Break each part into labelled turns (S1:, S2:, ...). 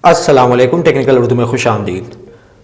S1: अस्सलाम वालेकुम, टेक्निकल उर्दू में खुश आमदीद।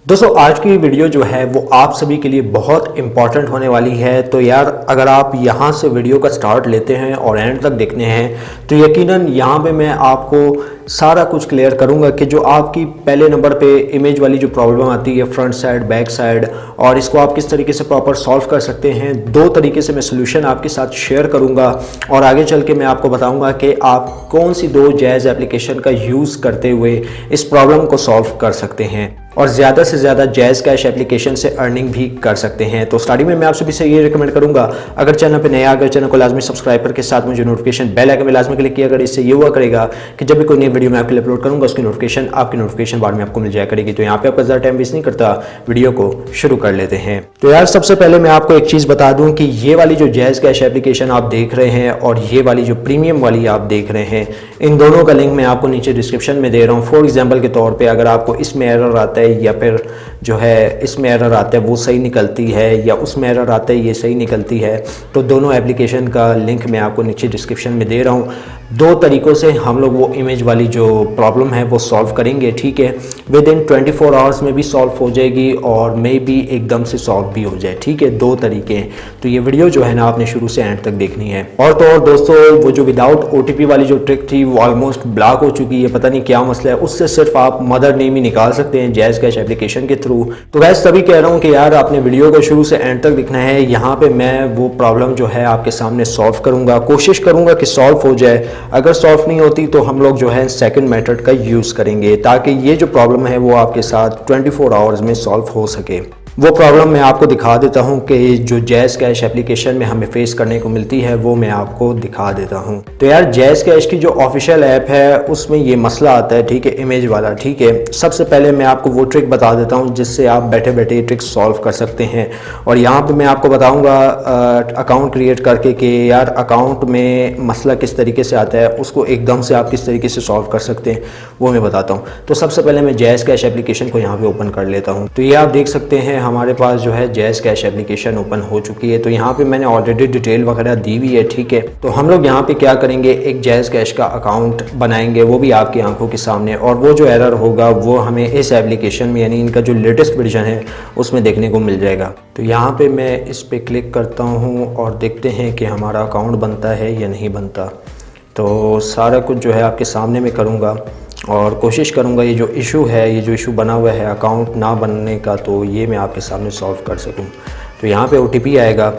S1: दोस्तों, आज की वीडियो जो है वो आप सभी के लिए बहुत इंपॉर्टेंट होने वाली है। तो यार, अगर आप यहाँ से वीडियो का स्टार्ट लेते हैं और एंड तक देखने हैं तो यकीनन यहाँ पे मैं आपको सारा कुछ क्लियर करूँगा कि जो आपकी पहले नंबर पे इमेज वाली जो प्रॉब्लम आती है फ्रंट साइड बैक साइड, और इसको आप किस तरीके से प्रॉपर सॉल्व कर सकते हैं। दो तरीके से मैं सोल्यूशन आपके साथ शेयर करूँगा और आगे चल के मैं आपको बताऊँगा कि आप कौन सी दो जैज़ एप्लीकेशन का यूज़ करते हुए इस प्रॉब्लम को सॉल्व कर सकते हैं और ज़्यादा से ज़्यादा जैज़ कैश एप्लीकेशन से अर्निंग भी कर सकते हैं। तो स्टार्टिंग में मैं आप सभी से ये रिकमेंड करूंगा, अगर चैनल पे नया अगर चैनल को लाजमी सब्सक्राइब करके साथ में जो नोटिफिकेशन बेल आइकन में लाजमी क्लिक किया, अगर इससे ये हुआ करेगा कि जब भी कोई नई वीडियो मैं आपके लिए अपलोड करूंगा उसकी नोटिफिकेशन आपकी नोटिफिकेशन बार में आपको मिल जाया करेगी। तो यहाँ पे आपका ज़्यादा टाइम वेस्ट नहीं करता, वीडियो को शुरू कर लेते हैं। तो यार, सबसे पहले मैं आपको एक चीज़ बता दूँ कि ये वाली जो जैज़ कैश एप्लीकेशन आप देख रहे हैं और ये वाली जो प्रीमियम वाली आप देख रहे हैं, इन दोनों का लिंक मैं आपको नीचे डिस्क्रिप्शन में दे रहा हूँ। फॉर एग्जाम्पल के तौर पर अगर आपको इसमें एरर आता है या फिर जो है इसमें एरर आता है वो सही निकलती है या उसमें एरर आता है ये सही निकलती है, तो दोनों एप्लीकेशन का लिंक मैं आपको नीचे डिस्क्रिप्शन में दे रहा हूँ। दो तरीक़ों से हम लोग वो इमेज वाली जो प्रॉब्लम है वो सॉल्व करेंगे, ठीक है। विद इन 24 आवर्स में भी सॉल्व हो जाएगी और मे भी एकदम से सॉल्व भी हो जाए, ठीक है। दो तरीके हैं। तो ये वीडियो जो है ना आपने शुरू से एंड तक देखनी है। और तो और दोस्तों, वो जो विदाउट OTP वाली जो ट्रिक थी वो ऑलमोस्ट ब्लॉक हो चुकी है, पता नहीं क्या मसला है। उससे सिर्फ आप मदर नेम ही निकाल सकते हैं जैज़ कैश एप्लीकेशन के थ्रू। तो वैसे तभी कह रहा हूँ कि यार आपने वीडियो को शुरू से एंड तक देखना है। यहाँ पे मैं वो प्रॉब्लम जो है आपके सामने सॉल्व करूँगा, कोशिश करूँगा कि सॉल्व हो जाए। अगर सॉल्व नहीं होती तो हम लोग जो है सेकंड मेथड का यूज़ करेंगे ताकि ये जो प्रॉब्लम है वो आपके साथ 24 आवर्स में सॉल्व हो सके। वो प्रॉब्लम मैं आपको दिखा देता हूं कि जो जैज़ कैश एप्लीकेशन में हमें फेस करने को मिलती है वो मैं आपको दिखा देता हूं। तो यार, जैज़ कैश की जो ऑफिशियल ऐप है उसमें ये मसला आता है, ठीक है, इमेज वाला, ठीक है। सबसे पहले मैं आपको वो ट्रिक बता देता हूं जिससे आप बैठे बैठे ट्रिक सॉल्व कर सकते हैं। और यहाँ पे मैं आपको बताऊँगा अकाउंट क्रिएट करके कि यार अकाउंट में मसला किस तरीके से आता है, उसको एकदम से आप किस तरीके से सॉल्व कर सकते हैं वो मैं बताता हूँ। तो सबसे पहले मैं जैज़ कैश एप्लीकेशन को यहाँ पर ओपन कर लेता हूँ। तो ये आप देख सकते हैं हमारे पास जो है जैज़ कैश एप्लीकेशन ओपन हो चुकी है। तो यहाँ पे मैंने ऑलरेडी डिटेल वगैरह दी हुई है, ठीक है। तो हम लोग यहाँ पे क्या करेंगे, एक जैज़ कैश का अकाउंट बनाएंगे, वो भी आपकी आंखों के सामने, और वो जो एरर होगा वो हमें इस एप्लीकेशन में यानी इनका जो लेटेस्ट वर्जन है उसमें देखने को मिल जाएगा। तो यहाँ पे मैं इस पर क्लिक करता हूँ और देखते हैं कि हमारा अकाउंट बनता है या नहीं बनता। तो सारा कुछ जो है आपके सामने में करूँगा और कोशिश करूँगा ये जो इशू है, ये जो इशू बना हुआ है अकाउंट ना बनने का, तो ये मैं आपके सामने सॉल्व कर सकूँ। तो यहाँ पे OTP आएगा।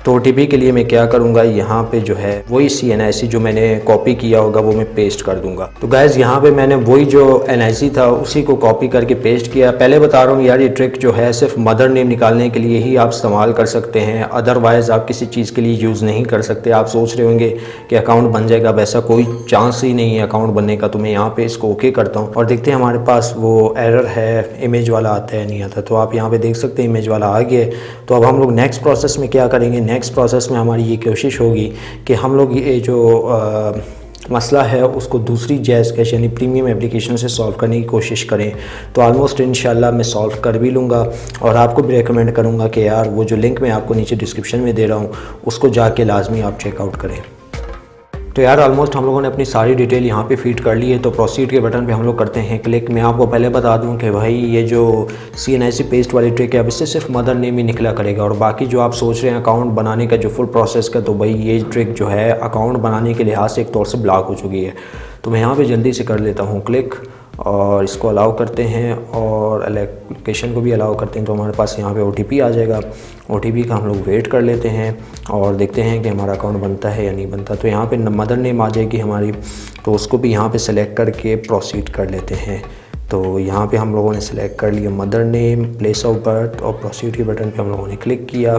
S1: तो OTP के लिए मैं क्या करूँगा, यहाँ पे जो है वही NIC जो मैंने कॉपी किया होगा वो मैं पेस्ट कर दूँगा। तो गाइज़, यहाँ पे मैंने वही जो NIC था उसी को कॉपी करके पेस्ट किया। पहले बता रहा हूँ यार, ये ट्रिक जो है सिर्फ मदर नेम निकालने के लिए ही आप इस्तेमाल कर सकते हैं, अदरवाइज़ आप किसी चीज़ के लिए यूज़ नहीं कर सकते। आप सोच रहे होंगे कि अकाउंट बन जाएगा, वैसा कोई चांस ही नहीं है अकाउंट बनने का। तो मैं यहाँ पर इसको ओके करता हूँ और देखते हैं हमारे पास वो एरर है, इमेज वाला आता है नहीं आता। तो आप यहाँ पर देख सकते हैं इमेज वाला आ गया। तो अब हम लोग नेक्स्ट प्रोसेस में क्या करेंगे, नेक्स्ट प्रोसेस में हमारी ये कोशिश होगी कि हम लोग ये जो मसला है उसको दूसरी जैज़ कैश यानी प्रीमियम एप्लीकेशन से सॉल्व करने की कोशिश करें। तो ऑलमोस्ट इंशाल्लाह मैं सॉल्व कर भी लूँगा और आपको भी रेकमेंड करूँगा कि यार वो जो लिंक मैं आपको नीचे डिस्क्रिप्शन में दे रहा हूँ उसको जाके लाजमी आप चेकआउट करें। तो यार, ऑलमोस्ट हम लोगों ने अपनी सारी डिटेल यहाँ पे फीड कर ली है। तो प्रोसीड के बटन पे हम लोग करते हैं क्लिक। मैं आपको पहले बता दूं कि भाई ये जो CNIC पेस्ट वाली ट्रिक है अब इससे सिर्फ मदर नेम ही निकला करेगा, और बाकी जो आप सोच रहे हैं अकाउंट बनाने का जो फुल प्रोसेस का, तो भाई ये ट्रिक जो है अकाउंट बनाने के लिहाज से एक तौर से ब्लॉक हो चुकी है। तो मैं यहाँ पर जल्दी से कर लेता हूँ क्लिक और इसको अलाउ करते हैं और एप्लीकेशन को भी अलाउ करते हैं। तो हमारे पास यहाँ पे OTP आ जाएगा। OTP का हम लोग वेट कर लेते हैं और देखते हैं कि हमारा अकाउंट बनता है या नहीं बनता। तो यहाँ पे मदर नेम आ जाएगी हमारी, तो उसको भी यहाँ पे सेलेक्ट करके प्रोसीड कर लेते हैं। तो यहाँ पे हम लोगों ने सेलेक्ट कर लिया mother name, place of birth, और प्रोसीड के बटन पे हम लोगों ने क्लिक किया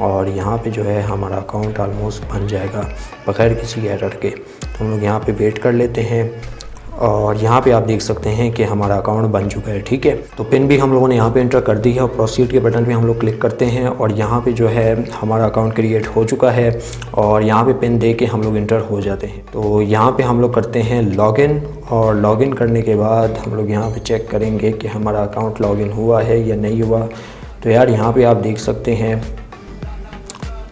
S1: और यहाँ पे जो है हमारा अकाउंट ऑलमोस्ट बन जाएगा बगैर किसी एरर के। तो हम लोग यहाँ पे वेट कर लेते हैं और यहाँ पे आप देख सकते हैं कि हमारा अकाउंट बन चुका है, ठीक है। तो पिन भी हम लोगों ने यहाँ पे एंटर कर दी है और प्रोसीड के बटन पे हम लोग क्लिक करते हैं और यहाँ पे जो है हमारा अकाउंट क्रिएट हो चुका है और यहाँ पे पिन दे के हम लोग एंटर हो जाते हैं। तो यहाँ पे हम लोग करते हैं लॉगिन और लॉगिन करने के बाद हम लोग यहाँ पे चेक करेंगे कि हमारा अकाउंट लॉगिन हुआ है या नहीं हुआ। तो यार, यहाँ पर आप देख सकते हैं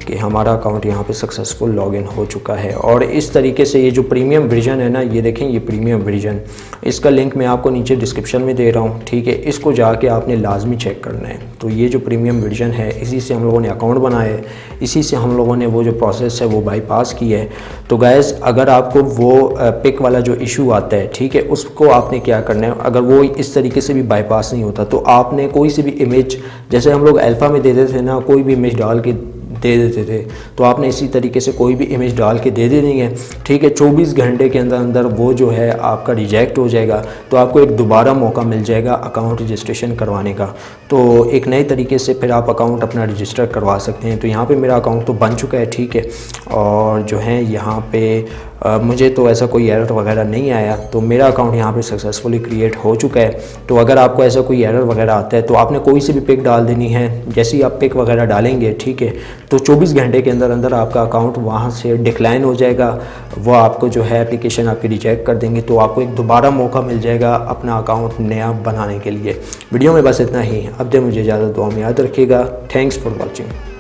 S1: कि हमारा अकाउंट यहाँ पे सक्सेसफुल लॉगिन हो चुका है। और इस तरीके से ये जो प्रीमियम वर्जन है ना, ये देखें ये प्रीमियम वर्जन, इसका लिंक मैं आपको नीचे डिस्क्रिप्शन में दे रहा हूँ, ठीक है। इसको जाके आपने लाजमी चेक करना है। तो ये जो प्रीमियम वर्जन है, इसी से हम लोगों ने अकाउंट बनाया है, इसी से हम लोगों ने वो जो प्रोसेस है वो बाईपास की है। तो गाइस, अगर आपको वो पिक वाला जो इशू आता है, ठीक है, उसको आपने क्या करना है, अगर वो इस तरीके से भी बाईपास नहीं होता तो आपने कोई सी भी इमेज, जैसे हम लोग अल्फ़ा में देते थे ना, कोई भी इमेज डाल के दे देते थे, तो आपने इसी तरीके से कोई भी इमेज डाल के दे देनी है, ठीक है। 24 घंटे के अंदर अंदर वो जो है आपका रिजेक्ट हो जाएगा, तो आपको एक दोबारा मौका मिल जाएगा अकाउंट रजिस्ट्रेशन करवाने का। तो एक नए तरीके से फिर आप अकाउंट अपना रजिस्टर करवा सकते हैं। तो यहाँ पे मेरा अकाउंट तो बन चुका है, ठीक है, और जो है यहाँ पे मुझे तो ऐसा कोई एरर वगैरह नहीं आया, तो मेरा अकाउंट यहाँ पे सक्सेसफुली क्रिएट हो चुका है। तो अगर आपको ऐसा कोई एरर वगैरह आता है तो आपने कोई सी भी पिक डाल देनी है, जैसे ही आप पिक वगैरह डालेंगे, ठीक है, तो 24 घंटे के अंदर अंदर आपका अकाउंट वहाँ से डिक्लाइन हो जाएगा, वो आपको जो है एप्लीकेशन आपकी रिजेक्ट कर देंगे, तो आपको एक दोबारा मौका मिल जाएगा अपना अकाउंट नया बनाने के लिए। वीडियो में बस इतना ही, अब दे मुझे इजाज़त, दुआ में याद रखिएगा। Thanks for watching.